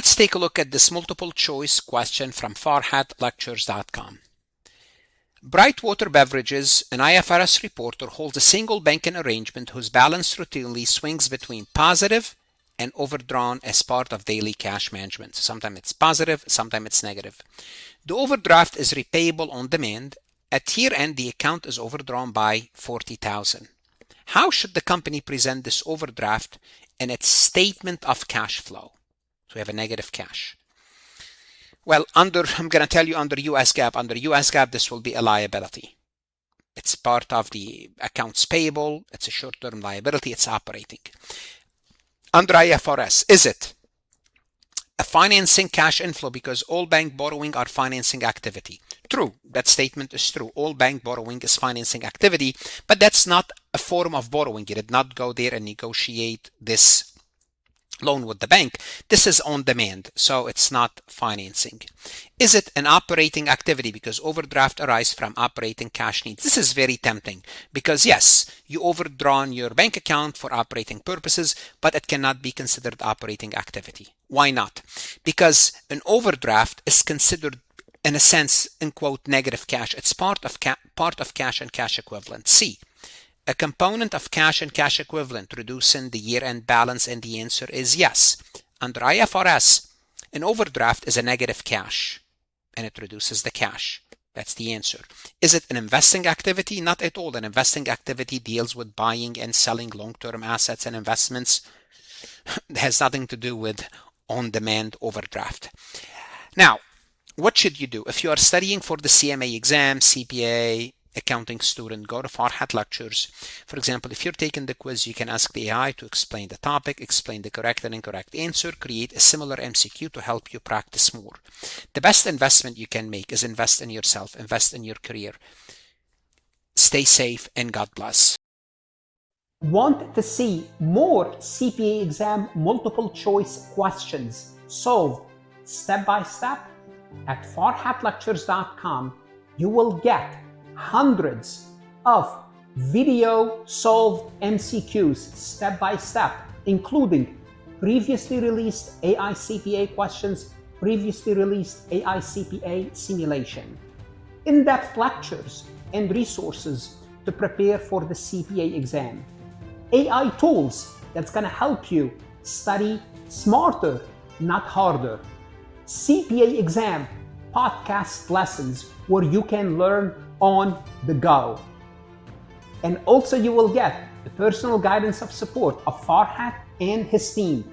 Let's take a look at this multiple choice question from farhatlectures.com. Brightwater Beverages, an IFRS reporter, holds a single banking arrangement whose balance routinely swings between positive and overdrawn as part of daily cash management. Sometimes it's positive, sometimes it's negative. The overdraft is repayable on demand. At year end, the account is overdrawn by $40,000. How should the company present this overdraft in its statement of cash flow? So we have a negative cash. Well, I'm going to tell you under US GAAP. Under US GAAP, this will be a liability. It's part of the accounts payable. It's a short-term liability. It's operating. Under IFRS, is it a financing cash inflow because all bank borrowing are financing activity? True, that statement is true. All bank borrowing is financing activity, but that's not a form of borrowing. You did not go there and negotiate this loan with the bank. This is on demand, so it's not financing. Is it an operating activity because overdraft arises from operating cash needs? This is very tempting because yes, you overdrawn your bank account for operating purposes, but it cannot be considered operating activity. Why not? Because an overdraft is considered, in a sense, in quote, negative cash. It's part of cash and cash equivalent. C, a component of cash and cash equivalent reducing the year-end balance, and the answer is yes. Under IFRS, an overdraft is a negative cash and it reduces the cash. That's the answer. Is it an investing activity? Not at all. An investing activity deals with buying and selling long-term assets and investments. It has nothing to do with on-demand overdraft. Now, what should you do? If you are studying for the CMA exam, CPA, accounting student, go to Farhat Lectures. For example, if you're taking the quiz, you can ask the AI to explain the topic, explain the correct and incorrect answer, create a similar MCQ to help you practice more. The best investment you can make is invest in yourself, invest in your career. Stay safe and God bless. Want to see more CPA exam multiple choice questions solved step by step? At farhatlectures.com, you will get hundreds of video solved MCQs step by step, including previously released AI CPA questions, previously released AI CPA simulation, in-depth lectures and resources to prepare for the CPA exam, AI tools that's going to help you study smarter, not harder, CPA exam podcast lessons where you can learn on the go. And also you will get the personal guidance of support of Farhat and his team.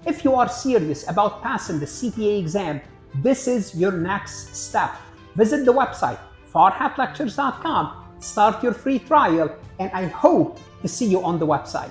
If you are serious about passing the CPA exam, this is your next step. Visit the website farhatlectures.com, start your free trial, and I hope to see you on the website.